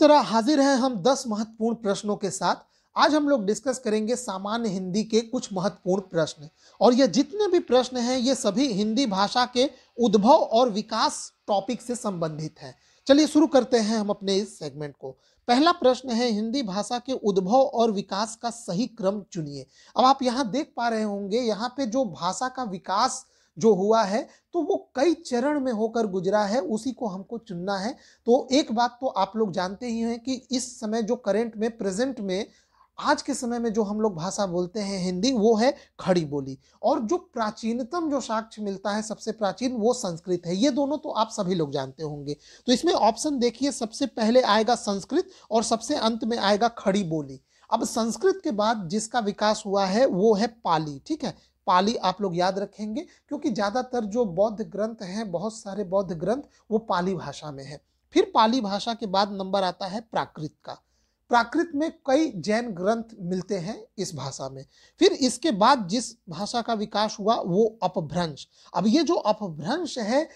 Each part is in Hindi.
तरह हाजिर हैं हम 10 महत्वपूर्ण प्रश्नों के साथ। आज हम लोग डिस्कस करेंगे सामान्य हिंदी के कुछ महत्वपूर्ण प्रश्न, और ये जितने भी प्रश्न हैं ये सभी हिंदी भाषा के उद्भव और विकास टॉपिक से संबंधित हैं। चलिए शुरू करते हैं हम अपने इस सेगमेंट को। पहला प्रश्न है, हिंदी भाषा के उद्भव और विकास का सही क्रम चुनिए। अब आप यहाँ देख पा रहे होंगे, यहाँ पे जो भाषा का विकास जो हुआ है तो वो कई चरण में होकर गुजरा है, उसी को हमको चुनना है। तो एक बात तो आप लोग जानते ही हैं कि इस समय जो करंट में, प्रेजेंट में, आज के समय में जो हम लोग भाषा बोलते हैं हिंदी, वो है खड़ी बोली। और जो प्राचीनतम जो साक्ष्य मिलता है, सबसे प्राचीन, वो संस्कृत है। ये दोनों तो आप सभी लोग जानते होंगे। तो इसमें ऑप्शन देखिए, सबसे पहले आएगा संस्कृत और सबसे अंत में आएगा खड़ी बोली। अब संस्कृत के बाद जिसका विकास हुआ है वो है पाली। ठीक है, पाली आप लोग याद रखेंगे क्योंकि ज्यादातर जो बौद्ध ग्रंथ हैं, बहुत सारे बौद्ध ग्रंथ वो पाली भाषा में है। फिर पाली भाषा के बाद नंबर आता है प्राकृत का। प्राकृत में कई जैन ग्रंथ मिलते हैं इस भाषा में। फिर इसके बाद जिस भाषा का विकास हुआ वो अपभ्रंश। अब ये जो अपभ्रंश है,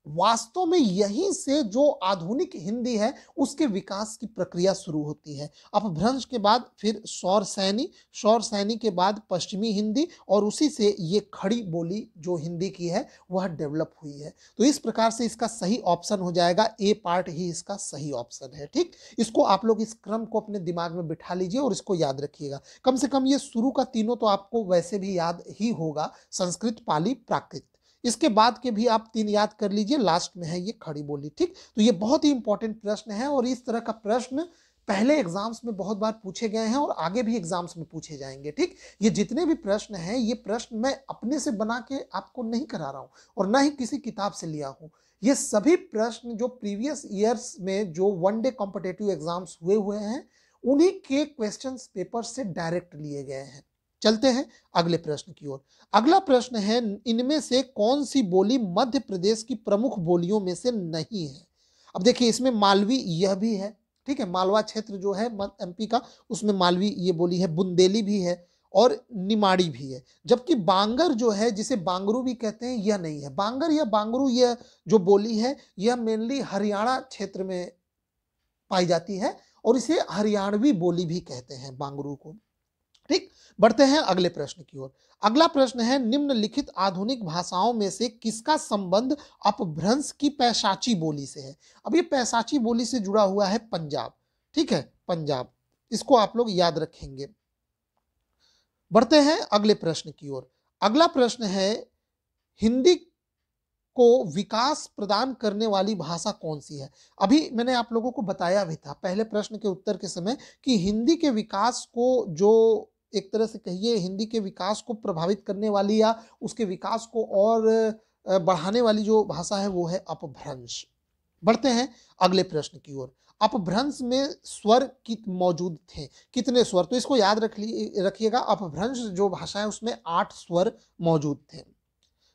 वास्तव में यहीं से जो आधुनिक हिंदी है उसके विकास की प्रक्रिया शुरू होती है। अपभ्रंश के बाद फिर सौरसैनी, सौरसैनी के बाद पश्चिमी हिंदी, और उसी से ये खड़ी बोली जो हिंदी की है वह डेवलप हुई है। तो इस प्रकार से इसका सही ऑप्शन हो जाएगा, ए पार्ट ही इसका सही ऑप्शन है। ठीक, इसको आप लोग इस क्रम को अपने दिमाग में बिठा लीजिए और इसको याद रखिएगा। कम से कम ये शुरू का तीनों तो आपको वैसे भी याद ही होगा, संस्कृत, पाली, प्राकृत। इसके बाद के भी आप 3 याद कर लीजिए, लास्ट में है ये खड़ी बोली। ठीक, तो ये बहुत ही इंपॉर्टेंट प्रश्न है और इस तरह का प्रश्न पहले एग्जाम्स में बहुत बार पूछे गए हैं और आगे भी एग्जाम्स में पूछे जाएंगे। ठीक, ये जितने भी प्रश्न हैं, ये प्रश्न मैं अपने से बना के आपको नहीं करा रहा हूं और ना ही किसी किताब से लिया हूं। ये सभी प्रश्न जो प्रीवियस ईयर्स में जो वन डे कॉम्पिटेटिव एग्जाम्स हुए हैं, उन्हीं के क्वेश्चन पेपर से डायरेक्ट लिए गए हैं। चलते हैं अगले प्रश्न की ओर। अगला प्रश्न है, इनमें से कौन सी बोली मध्य प्रदेश की प्रमुख बोलियों में से नहीं है? अब देखिए, इसमें मालवी यह भी है। ठीक है, मालवा क्षेत्र जो है एमपी का, उसमें मालवी ये बोली है, बुंदेली भी है और निमाड़ी भी है। जबकि बांगर जो है, जिसे बांगरू भी कहते हैं, यह नहीं है। बांगर या बांगरू यह जो बोली है, यह मेनली हरियाणा क्षेत्र में पाई जाती है और इसे हरियाणवी बोली भी कहते हैं, बांगरू को। ठीक, बढ़ते हैं अगले प्रश्न की ओर। अगला प्रश्न है, निम्नलिखित आधुनिक भाषाओं में से किसका संबंध अपभ्रंश की पैशाची बोली से है? अब ये पैशाची बोली से जुड़ा हुआ है पंजाब। ठीक है, पंजाब, इसको आप लोग याद रखेंगे। बढ़ते हैं अगले प्रश्न की ओर। अगला प्रश्न है, हिंदी को विकास प्रदान करने वाली भाषा कौन सी है? अभी मैंने आप लोगों को बताया भी था पहले प्रश्न के उत्तर के समय कि हिंदी के विकास को, जो एक तरह से कहिए हिंदी के विकास को प्रभावित करने वाली या उसके विकास को और बढ़ाने वाली जो भाषा है वो है अपभ्रंश। बढ़ते हैं अगले प्रश्न की ओर। अपभ्रंश में स्वर मौजूद थे, कितने स्वर? तो इसको याद रखिएगा, अपभ्रंश जो भाषा है उसमें 8 स्वर मौजूद थे।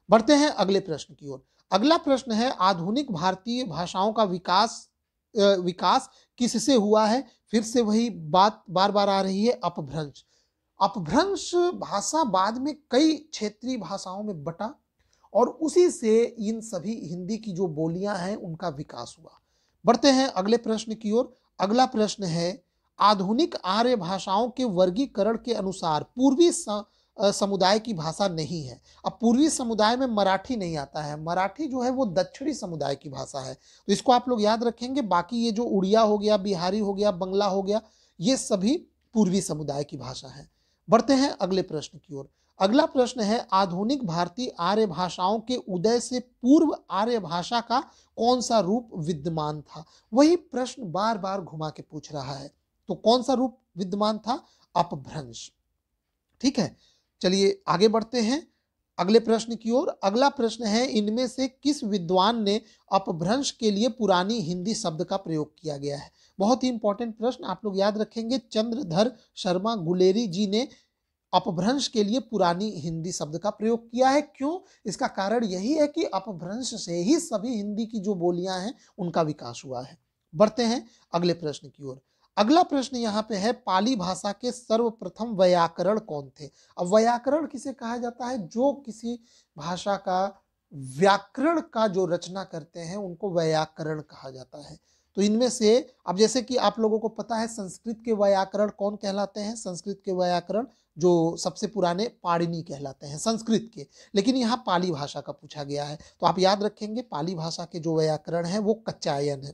बढ़ते हैं अगले प्रश्न की ओर। अगला प्रश्न है, आधुनिक भारतीय भाषाओं का विकास किससे हुआ है? फिर से वही बात बार बार आ रही है, अपभ्रंश। अपभ्रंश भाषा बाद में कई क्षेत्रीय भाषाओं में बटा और उसी से इन सभी हिंदी की जो बोलियां हैं उनका विकास हुआ। बढ़ते हैं अगले प्रश्न की ओर। अगला प्रश्न है, आधुनिक आर्य भाषाओं के वर्गीकरण के अनुसार पूर्वी समुदाय की भाषा नहीं है। अब पूर्वी समुदाय में मराठी नहीं आता है, मराठी जो है वो दक्षिणी समुदाय की भाषा है, तो इसको आप लोग याद रखेंगे। बाकी ये जो उड़िया हो गया, बिहारी हो गया, बंगला हो गया, ये सभी पूर्वी समुदाय की भाषा है। बढ़ते हैं अगले प्रश्न की ओर। अगला प्रश्न है, आधुनिक भारतीय आर्य भाषाओं के उदय से पूर्व आर्य भाषा का कौन सा रूप विद्यमान था? वही प्रश्न बार बार घुमा के पूछ रहा है, तो कौन सा रूप विद्यमान था? अपभ्रंश। ठीक है, चलिए आगे बढ़ते हैं अगले प्रश्न की ओर। अगला प्रश्न है, इनमें से किस विद्वान ने अपभ्रंश के लिए पुरानी हिंदी शब्द का प्रयोग किया गया है? बहुत ही इंपॉर्टेंट प्रश्न, आप लोग याद रखेंगे। चंद्रधर शर्मा गुलेरी जी ने अपभ्रंश के लिए पुरानी हिंदी शब्द का प्रयोग किया है। क्यों? इसका कारण यही है कि अपभ्रंश से ही सभी हिंदी की जो बोलियां हैं उनका विकास हुआ है। बढ़ते हैं अगले प्रश्न की ओर। अगला प्रश्न यहाँ पे है, पाली भाषा के सर्वप्रथम वैयाकरण कौन थे? अब वैयाकरण किसे कहा जाता है? जो किसी भाषा का व्याकरण का जो रचना करते हैं उनको वैयाकरण कहा जाता है। तो इनमें से अब जैसे कि आप लोगों को पता है संस्कृत के व्याकरण कौन कहलाते हैं, संस्कृत के व्याकरण जो सबसे पुराने पाणिनि कहलाते हैं संस्कृत के, लेकिन यहाँ पाली भाषा का पूछा गया है। तो आप याद रखेंगे पाली भाषा के जो व्याकरण है वो कच्चायन है,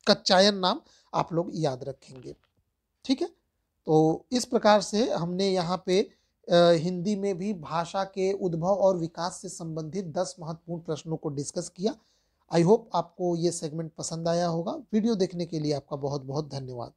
कच्चायन नाम आप लोग याद रखेंगे। ठीक है, तो इस प्रकार से हमने यहाँ पे हिंदी में भी भाषा के उद्भव और विकास से संबंधित 10 महत्वपूर्ण प्रश्नों को डिस्कस किया। आई होप आपको ये सेगमेंट पसंद आया होगा। वीडियो देखने के लिए आपका बहुत बहुत धन्यवाद।